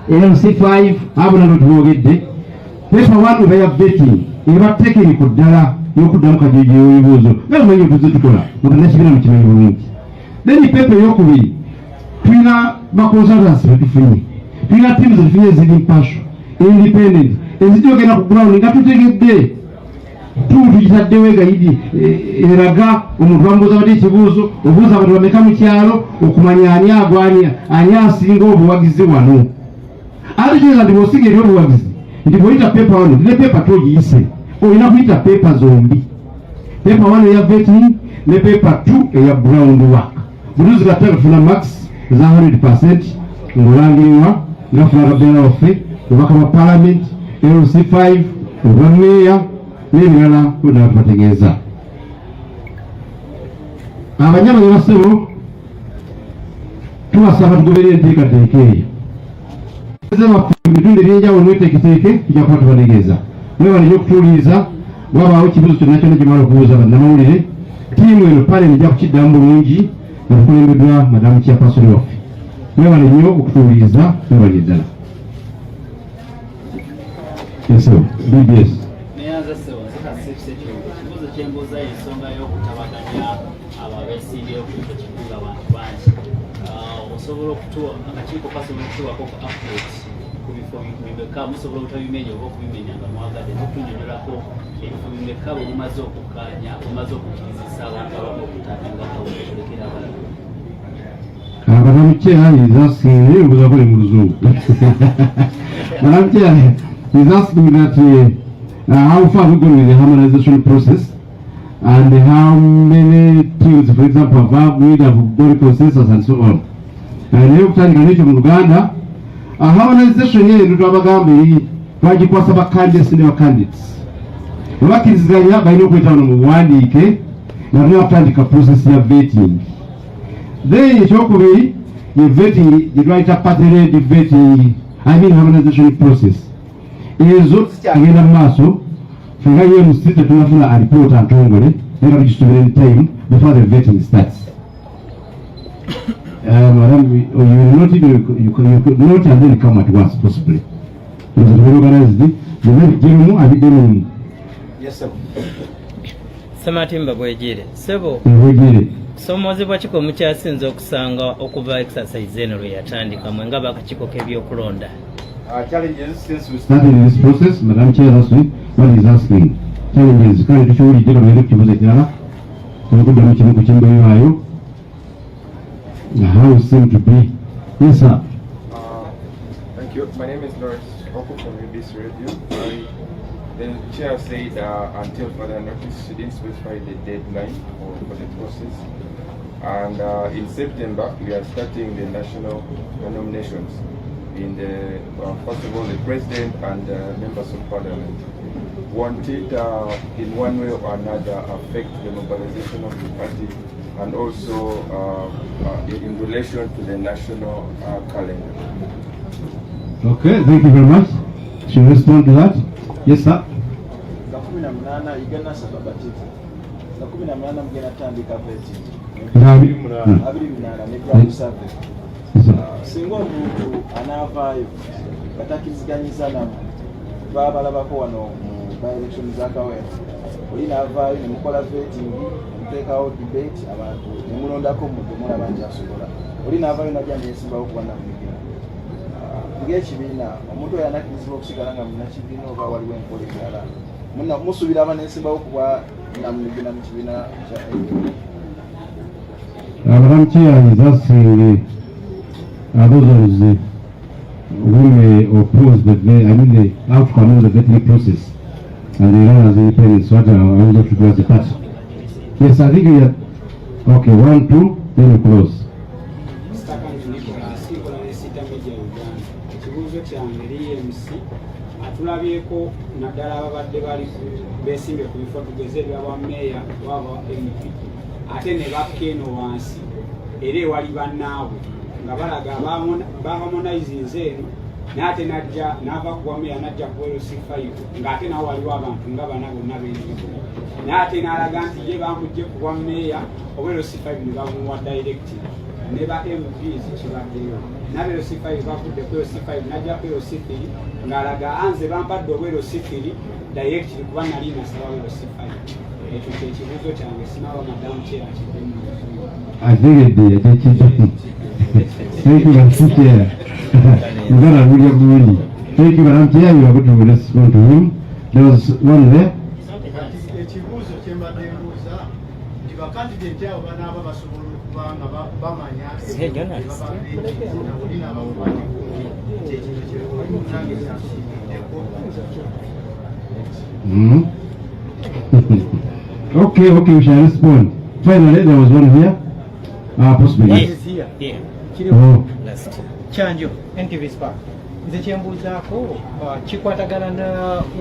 LC5 abona notwogedde paper 1 oba ya vetting eba technical ddala y'okuddamu kajeje ebibuuzo ngamanyi tuze tukola mutanakibira mu kimanyi bulungi. Then paper eyokubiri tulina baconsultants betufunye, tulina teams zetufunye eziri impartial independent ezijogera ku ground nga tutegedde tukitaddewo egayidi eraga omuntu bamubuuza bati ekibuuzo obuuza abantu bameka mu kyalo okumanya ani agwanya ani asinga obuwagizi wano. Ate kyoza nti bw'osinga eri obuwagizi nti bw'oyita pepa wano ne pepa togiyise olina kuyita pepa zombi, pepa 1 eya vetting ne pepa 2 eya ground work. Buli zikataka kufuna max za 100% ng'olangiriwa nga fulaga beera waffe obubaka bwa parliament LC5 obwa meya n'ebirala kwena tubategeeza. Abanyama ne basebo tubasaba tugoberere enteekateeka eyo ebitundu ebyenjawulo n'eteeketeeke tujja kuba tubategeeza. Mwebale nnyo okutuuliriza wabaawo ekibuuzo kyonna kyonna gye mwala okubuuza bannamawulire. Ttiimu eno pale ejja kukiddamu bulungi nga tukulembeddwa madamu chairperson waffe. Mwebale nnyo okutuuliriza mwebale ddala. Yes, BBS. Ikibuzo kyembuuza ensonga y'okutabaganya ababeesimbyewo ku ekyo kibuga abantu bangi. Osobola okutuwa akakiiko kasobola okutuwako ku update ku bifo bimeka musobola obutabimenya oba okubimenya nga mwagadde tutunyonyolako ebifo bimeka bwe mumaze okukkaanya mumaze okukkirizisa abantu abamu okutandika Kawule kulekera abalala. Madam Chair is asking me, Madam Chair is asking that how far we go with the harmonization process and how many teams, for example, have we have got consensus and so on. And every time you reach Uganda, a harmonization here in Rwabagambi, twagikwasa ba candidates ne candidates. Bakiriziganya balina okwetaba mu buwandiike nga tunatandika process ya vetting. Then ekyokubiri ye vetting gye twayita party-led vetting, I mean harmonization process. Ezo zikyagenda mu maaso fenga ye mu state tunafuna a report ntongole era tugisubira in time before the vetting starts. Madam, you could not and then come at once possibly. Because we organize the vetting and the Yes, sir. Sematimba Bwejire. Sebo. Bwejire. Kusomozebwa kiko mukyasinze okusanga okuva exercise eno lwe yatandika mwe nga bakakiko k'ebyokulonda. Challenges since we started in this process, Madam Chair, that's what he's asking. Challenges, kind of show you did a very good job. So good damage in the kitchen. How it seemed to be. Yes, sir. Thank you. My name is Lawrence Oko from UBC Radio. The chair said until further notice, she didn't specify the deadline for the process. And in September, we are starting the national nominations in the, first of all, the president and members of parliament. Want it in one way or another affect the mobilization of the party and also in relation to the national calendar. Okay, thank you very much. Should respond to that? Yes, sir. Singo omuntu anaavaayo batakiziganyiza namu babalabako wano mu by-election za Kawule oli naavaayo ne mukola vetting muteekawo debate abantu ne mulondako mudde mulaba nti asobola oli naavaayo najja neyesimbawo okuba namunigina ng'ekibiina omuntu oyo anakkirizibwa okusigala nga munnakibiina oba waliwo enkola endala musuubira aba neyesimbawo okuba namunigina mu kibiina kya Madam Chair is asking those who may oppose the outcome of the vetting process and the run as independents, what are also to do as a party. Yes, I think we are okay. 1, 2, then we close. Atulabyeko naddala ababadde bali beesimbye ku bifo tugeze ebyaba meeya waba MP ate ne bakkeeno wansi era ewali bannaabwe nga balaga baharmonizinze eno n'ate najja n'ava ku bwameeya najja ku LC5 ng'ate nawo waliwo abantu nga bana bonna b'enjigo n'ate n'alaga nti ye bamugye ku bwameeya oba LC5 ne bamuwa direct ne ba MPs kibaddeyo nabe LC5 bakudde ku LC5 najja ku LC3 ng'alaga anze bampadde obwe LC3 direct kuba nali nasaba LC5 ekyo kyekibuuzo kyange sinaba madamu kyera kiddemu ategedde yatekiddemu thank you Madam Chair. Ngara William Mwini. Thank you Madam Chair. You are going to respond to him. There was one there. Ekibuuzo kyembadde mbuuza nti bakandidate abo banaaba basobola okuba nga bamanya oli n'abamukwatiko ekyo kyekimunange kyasiimiddeko. Okay, we shall respond. Finally, there was one here. Possibly. Yes, here. Oh. Last. Chanjo, NTV Spark. Nze kyembuuzaako kikwatagana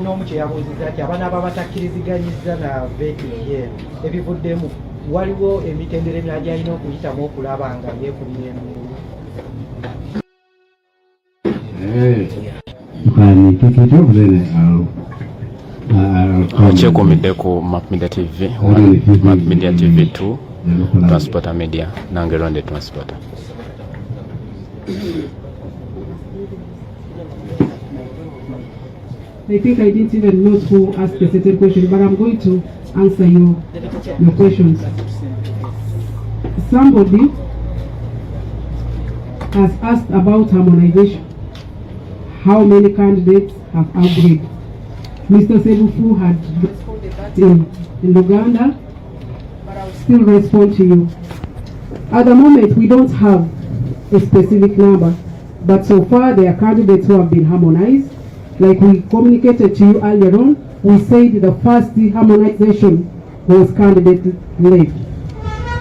n'omu kye yabuuzizza nti abaana ababatakkiriziganyizza na VTN ebivuddemu waliwo emitendera emirala gy'alina okuyitamu okulaba nga yeekubira emirimu. Kyekumidde ku Map Media TV 1, Map Media TV 2, Transporter Media, nange Ronde Transporter. I think I didn't even know who asked the certain question, but I'm going to answer your questions. Somebody has asked about harmonization. How many candidates have agreed? Mr. Sebufu had responded that in Uganda, but I'll still respond to you. At the moment, we don't have a specific number, but so far there are candidates who have been harmonized. Like we communicated to you earlier on, we said the first harmonization was candidate-led.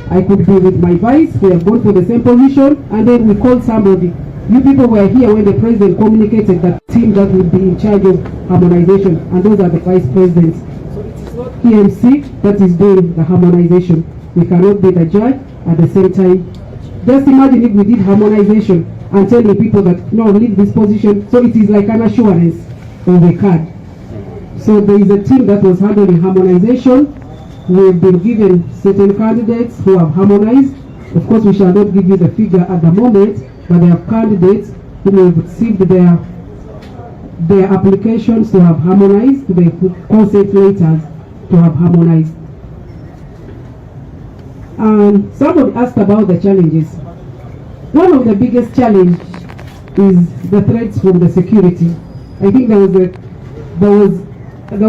I could be with my vice, we have gone for the same position, and then we called somebody. You people were here when the president communicated that team that would be in charge of harmonization, and those are the vice presidents. So it is not EMC that is doing the harmonization. We cannot be the judge at the same time. Just imagine if we did harmonization and telling people that no, leave this position. So it is like an assurance of a card. So there is a team that was handling harmonization. We have been given certain candidates who have harmonized. Of course, we shall not give you the figure at the moment, but there are candidates who have received their applications to have harmonized, the consent letters to have harmonized. Somebody asked about the challenges. One of the biggest challenges is the threats from the security. I think there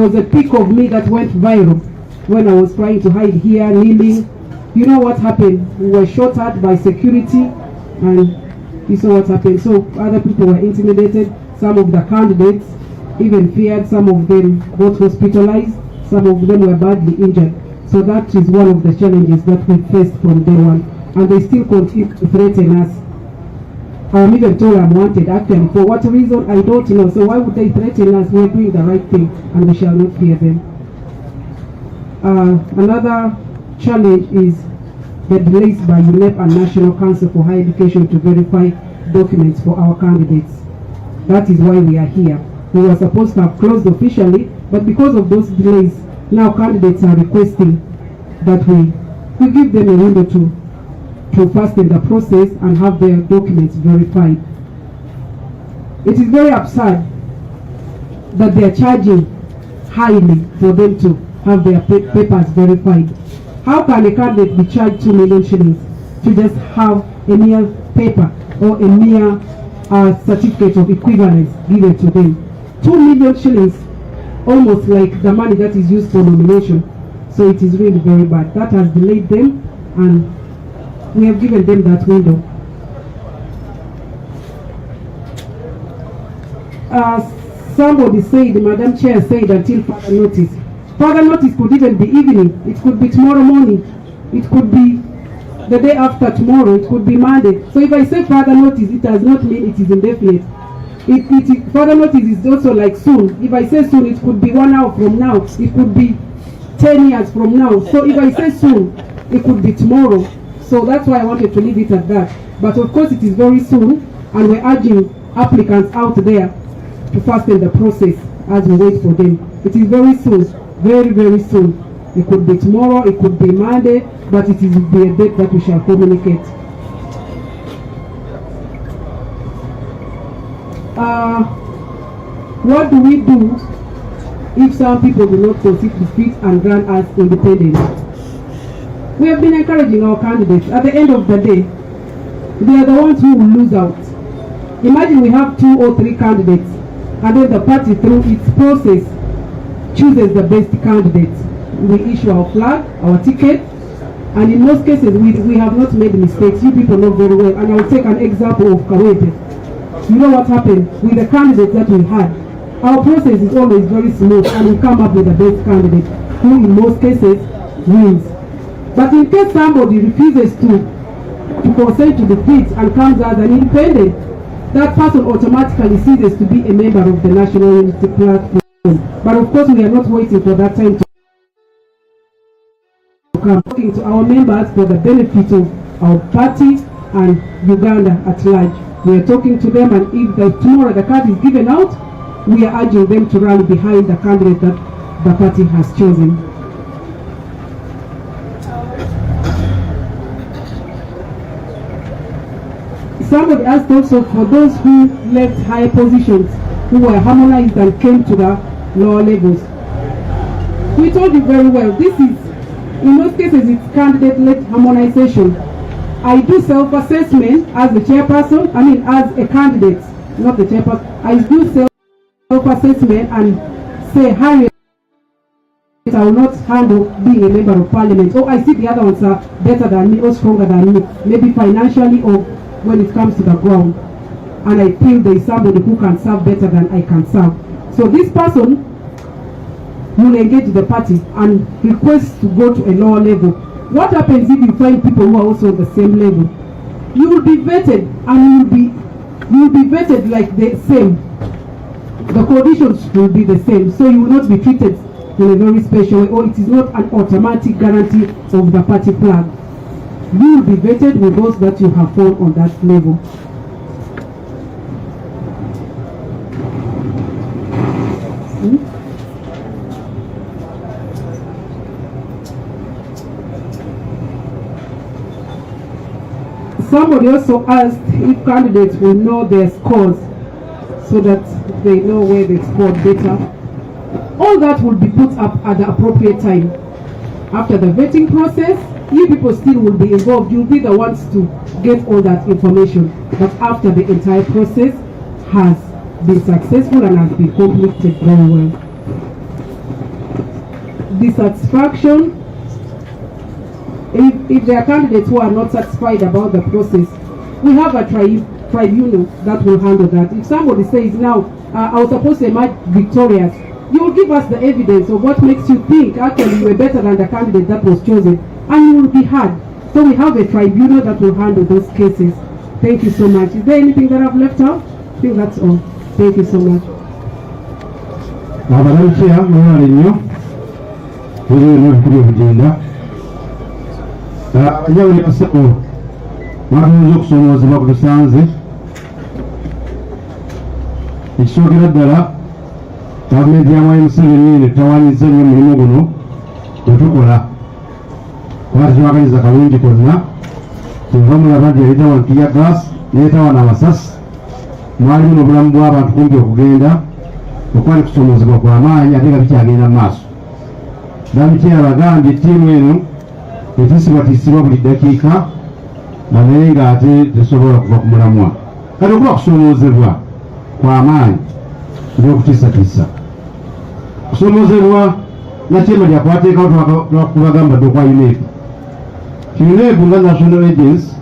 was a pic of me that went viral when I was trying to hide here, kneeling. You know what happened? We were shot at by security, and you saw what happened. So other people were intimidated. Some of the candidates even feared. Some of them got hospitalized. Some of them were badly injured. So that is one of the challenges that we faced from day one. And they still continue to threaten us. I'm even told I'm wanted. Actually, for what reason, I don't know. So why would they threaten us? We're doing the right thing, and we shall not fear them. Another challenge is the delays by UNEP and National Council for Higher Education to verify documents for our candidates. That is why we are here. We were supposed to have closed officially, but because of those delays, now candidates are requesting that we give them a window to fasten the process and have their documents verified. It is very absurd that they are charging highly for them to have their papers verified. How can a candidate be charged 2 million shillings to just have a mere paper or a mere certificate of equivalence given to them? 2 million shillings, almost like the money that is used for nomination. So it is really very bad. That has delayed them, and we have given them that window. Somebody said, Madam Chair said, until further notice. Further notice could even be evening. It could be tomorrow morning. It could be the day after tomorrow. It could be Monday. So if I say further notice, it does not mean it is indefinite. Further notice is also like soon. If I say soon, it could be 1 hour from now. It could be 10 years from now. So if I say soon, it could be tomorrow. So that's why I wanted to leave it at that. But of course, it is very soon, and we're urging applicants out there to fasten the process as we wait for them. It is very soon, very, very soon. It could be tomorrow, it could be Monday, but it will be a date that we shall communicate. what do we do if some people do not concede defeat and grant us independence? We have been encouraging our candidates. At the end of the day, they are the ones who will lose out. Imagine we have 2 or 3 candidates, and then the party through its process chooses the best candidates. We issue our flag, our ticket, and in most cases we have not made mistakes. You people know very well. And I will take an example of Kavule. You know what happened with the candidates that we had. Our process is always very smooth, and we come up with the best candidate, who in most cases wins. But in case somebody refuses to consent to defeat and comes as an independent, that person automatically ceases to be a member of the National Unity Platform. But of course, we are not waiting for that time to come. Talking to our members for the benefit of our party and Uganda at large. We are talking to them, and if tomorrow the card is given out, we are urging them to rally behind the candidate that the party has chosen. Somebody asked also for those who left higher positions, who were harmonized and came to the lower levels. We told you very well, this is, in most cases, it's candidate-led harmonization. I do self-assessment as the chairperson, as a candidate, not the chairperson. I do self-assessment and say, Harriet, I will not handle being a member of parliament. Or I see the other ones are better than me or stronger than me, maybe financially or when it comes to the ground, and I feel there is somebody who can serve better than I can serve. So this person will engage the party and request to go to a lower level. What happens if you find people who are also on the same level? You will be vetted, and you will be vetted like the same. The conditions will be the same, so you will not be treated in a very special way, or it is not an automatic guarantee of the party flag. You will be vetted with those that you have found on that level. Somebody also asked if candidates will know their scores so that they know where they scored better. All that will be put up at the appropriate time. After the vetting process, you people still will be involved. You'll be the ones to get all that information. But after the entire process has been successful and has been completed very well. Dissatisfaction. If there are candidates who are not satisfied about the process, we have a tribunal that will handle that. If somebody says, now, I was supposed to emerge victorious, you will give us the evidence of what makes you think actually you were better than the candidate that was chosen, and you will be heard. So we have a tribunal that will handle those cases. Thank you so much. Is there anything that I've left out? I think that's all. Thank you so much. Gavumenti ya Mwai Museveni etawanyiza nnyo mulimu guno gwetukola. Kubanga kibakanyiza kalungi konna. Kyova mulaba nti yaleetawa nkiya gas, neetawa n'amasasi. Mwalimu n'obulamu bw'abantu kumpi okugenda okuba ne kusomoozebwa kwa maanyi ate nga bikyagenda mu maaso. Damiti abagambye ttiimu eno etiisibwatiisibwa buli ddakiika naye ng'ate tesobola kuva ku mulamwa. Kati okuba kusomoozebwa kwa maanyi by'okutiisatiisa. Kusomoozebwa nakyema lyakwateekawo twakubagamba dde okwa UNEP. UNEP nga National Agency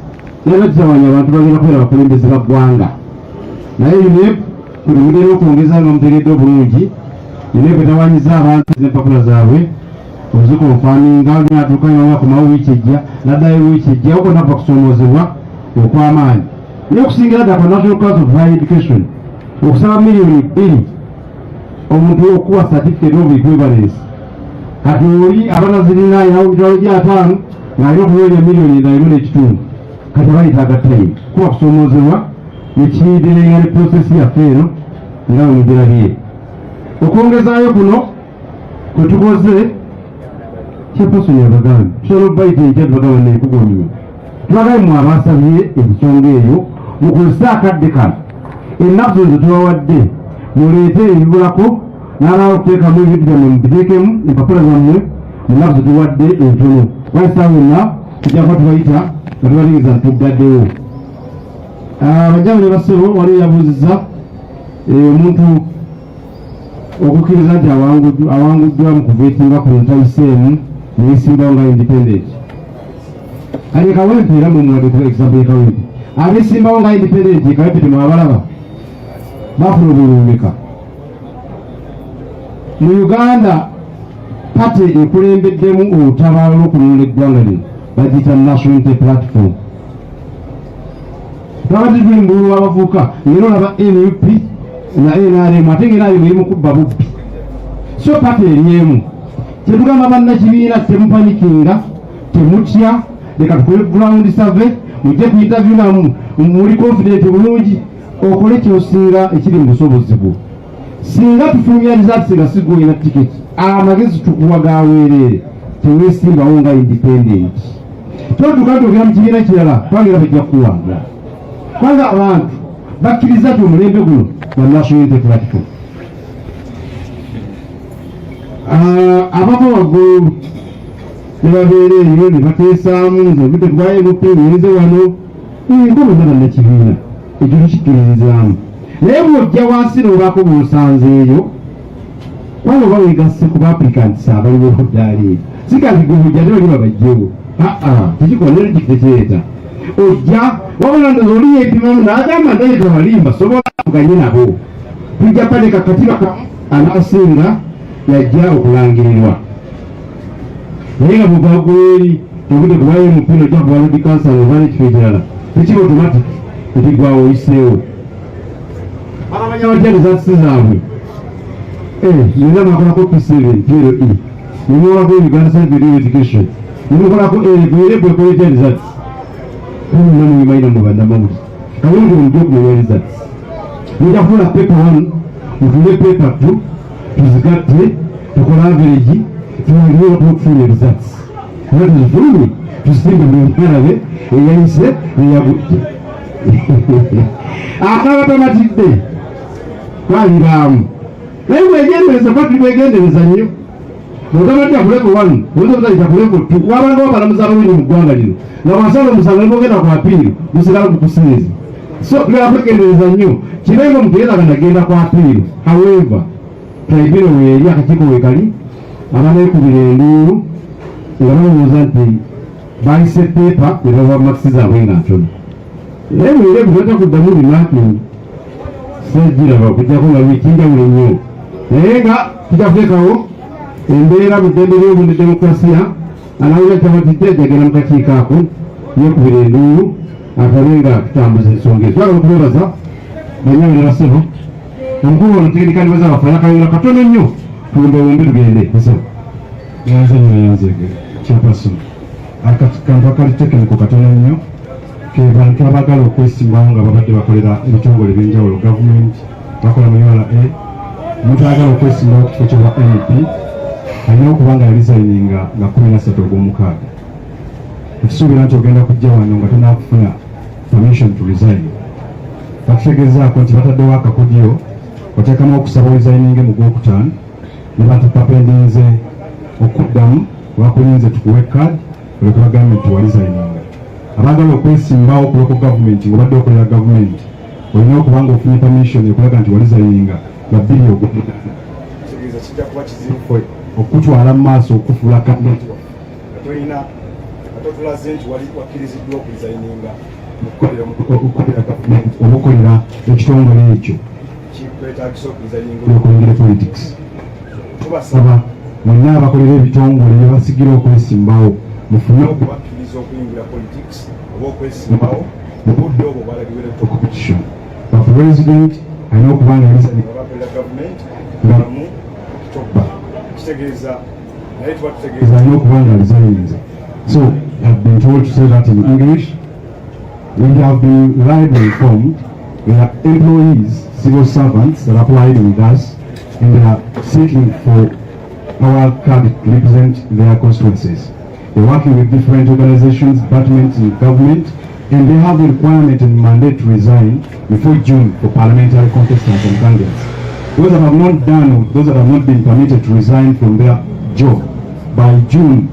yalina kitawanya abantu bagenda kubeera abakulembeze ba ggwanga. Naye UNEP buli mugenda okwongeza nga mutegedde obulungi, UNEP etawanyiza abantu n'empapula zaabwe ozikonfaminga n'atuuka n'akomawo wiiki ejja n'addayo wiiki ejja okwo nava kusomoozebwa okw'amaanyi. Naye okusingira ddala National Council of Higher Education okusaba miliyoni 2 omuntu okuwa certificate of equivalence. Kati oli abatazirina ayinawo emitwalo gya 5 ng'alina okuweerya miliyoni 1.5. Kati bayitaaga time kuba kusomoozebwa nekiyiidirenga ne process yaffe eno nga bwegirabye. Okwongezaayo kuno kwe tukoze kyepasoni yabagambye tusobola okubayita enkya tubagamba neekugomye. Tubagambye mwe abasabye ensonga eyo mukozese akadde kano ennaku zo tubawadde muleete ebibulako n'alaba okuteekamu ebintu byammwe mubiteekemu empapula zammwe ennaku zo tuwadde entono wasitawonna tujja kuba tubayita nga tubategeeza nti tuggaddewo. Bajjamu ne bassebo waliwo yabuuzizza omuntu okukkiriza nti awanguddwa mu kuveetinga ku ntayisemu neyesimbawo nga independent. Ali Kawempe era mwemuwadde example ye Kawempe. Abeesimbawo nga independent ye Kawempe temwabalaba bafuna obulumeka. Mu Uganda pate ekulembeddemu olutabaalo lw'okulonda eggwanga lino bagiyita National Unity Platform. Twabadde tuli mu bululu w'abavubuka ng'era olaba NUP na NRM ate ng'NRM eri mu kubba bubbi. So pate eryemu kyetugamba bannakibiina temupanikinga temutya leka tukole ground survey mujje ku interview namu muli confident bulungi okole kyosinga ekiri mu busobozi bwo. Singa tufulumya results nga sigolina tiketi amagezi tukuwa gaweerere teweesimbawo nga independent. Totuka togera mu kibiina kirala twangira bajja kuwanga kubanga abantu bakkiriza ti omulembe guno gwa National Unity Platform. Abava waggulu ne babeera eyo ne bateesaamu nze obudde twayebuka enyirize wano enkobo zabannakibiina ekyo tukikkiririzaamu. Naye bw'ojja wansi n'obaako bw'osanzeeyo kubanga oba weegasse ku baapplicants abaliwo oddaali sikanti gwe bujja te bali babajjewo tekikola tekitekyeta ojja wabula ndoza oli yeepimamu n'agamba naye tebalimba sobola kuganye nabo tujja paleka katiba anaasinga yajja okulangirirwa naye nga bwegwagweeri obudde kubayo omupiira ojja kuba lodi kansala oba n'ekifo ekirala tekiba automatic nti gwawo oyiseewo baramanya batya results zaabwe. Nina nakolako P7 piro E nimukolako Uganda Science Education nimukolako gwire bwekoletya results olina muyimayina mu bannamawulire kalungi mujja okumanya results mujja kufuna paper 1 mutule paper 2 tuzigatte tukola average tuwaliwo okufuna results era tuzifulumye tuzisimbe mu nkalabe eyayise eyagudde akabatamatidde twaliraamu naye bwegendereza kuba tuli bwegendereza nnyo notabadde akuleko 1 oyinza obutayita kuleko 2 wabangawo abalamuzi abalungi mu ggwanga lino nga bwasala omusango nebogenda ku apiiro gusigala gukusinze so tulaba kwegendereza nnyo kibenga omutegeezaga nagenda ku apiiro however tribunal weeri akakiiko wekali abanekubira enduulu nga balowooza nti bayise pepa nebaba makisi zaabwe nga ntono naye mwire butata kuddamu bimakingi sejiraba okujjako nga bikinjawulo nnyo naye nga tujakuteekawo embeera mu ddembe ly'obu ne demokurasiya anawulira kyabatidde jagenda mu kakiiko ako yekubira enduulu atale nga tutambuza ensonga ezo twagala okubebaza banyawe ne basebo omukulu ono tegenikani baza bafanya akayunga katono nnyo tuwumbewumbe tugende nsebo yanze nnyo yanzege kyapasono akantu akali tekiniko katono nnyo ke bantu abagala okwesimbawo nga babadde bakolera ebitongole ebyenjawulo gavumenti bakola mu URA omuntu ayagala okwesimbawo kifo kyobwa NP alina okuba nga yalizayininga nga 13 ogw'omukaaga ekisuubira nti ogenda kujja wano nga tonakufuna permission to resign bakutegeezaako nti bataddewo akakodyo oteekamu okusaba orizayininge mu gwokutaano ne batupapendinze okuddamu wakulinze tukuwe kaadi olwekuba gavumenti walizayininga abagala okwesimbawo ku local gavumenti ng'obadde okolera gavumenti olina okuba nga ofunye permission ekulaga nti walizayininga nga 2 ogw'omukaaga kitegeeza kijja kuba kizibu okutwala mu maaso okufuula gavumenti tolina atotulaze nti wali wakkiriziddwa okulizayininga okukolera gavumenti oba okolera ekitongole ekyo kikwetagisa okulizayininga politics tubasaba mwenna abakolera ebitongole bye basigira okwesimbawo mufune okubakkiriza okuyingira politics oba okwesimbawo mu budde obwo bwalagiwere competition bapresident alina okuba nga yalizayininga bakolera gavumenti nga mu oktoba kitegeeza naye tubatutegeeza alina okuba nga alizayinze. So I've been told to say that in English. We have been widely informed. We are employees, civil servants that applied with us, and they are seeking for our card to represent their constituencies. They're working with different organizations, departments in government and they have the requirement and mandate to resign before June for parliamentary contestants and candidates. Those that have not done, those that have not been permitted to resign from their job by June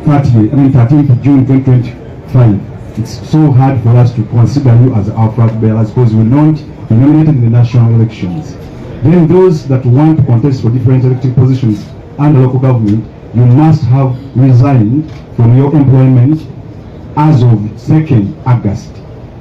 13th June 2025, it's so hard for us to consider you as our flag bearers because we will not be nominated in the national elections. Then those that want to contest for different elected positions under local government, you must have resigned from your employment as of 2nd August.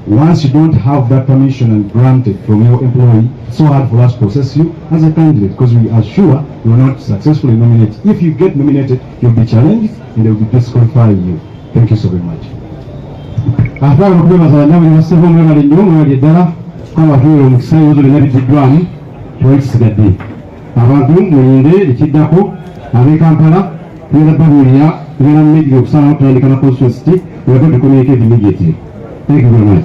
Once you don't have that permission and granted from your employee, it's so hard for us to process you as a candidate because we are sure you will not successfully nominate. If you get nominated, you'll be challenged and they will disqualify you. Thank you so very much. After kubebaza abanyabuli baseho mwebale nnyo mwebale ddala kwabatuula omukisa ebibuzo byonna bitiddwamu twekisigadde abantu muyinde ekiddako ab'e Kampala tugenda babuulira tugenda mu media okusalawo tutandika na constituency we are going to communicate immediately. Thank you very much.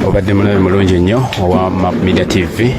Obadde mulabe mulungi nnyo owa Media TV.